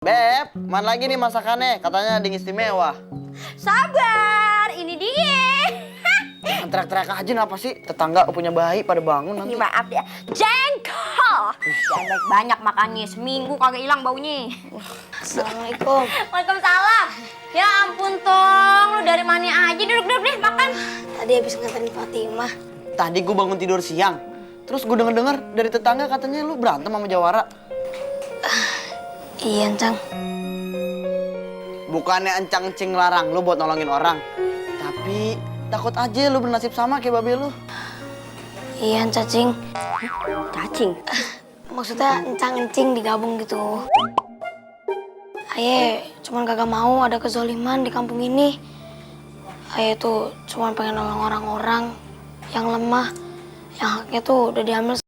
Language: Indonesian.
Beb, mana lagi nih masakannya? Katanya ada yang istimewa. Sabar, ini dia. Jangan teriak-teriak aja, apa sih? Tetangga punya bayi pada bangun nanti. Ini maaf ya, jengkol. Jangan banyak makannya, seminggu kagak hilang baunya. Assalamualaikum. Waalaikumsalam. Ya ampun Tong, lu dari mana aja? Duduk-duduk deh, makan. Tadi habis nganterin Fatimah. Tadi gue bangun tidur siang. Terus gue denger-denger dari tetangga katanya lu berantem sama Jawara. Iya, Encang. Bukannya encang-encing larang lu buat nolongin orang. Tapi takut aja lu bernasib sama kayak babe lu. Iya, Cacing. Cacing. Maksudnya encang-encing digabung gitu. Aye cuman kagak mau ada kezoliman di kampung ini. Aye tuh cuman pengen nolong orang-orang yang lemah. Yang haknya tuh udah diambil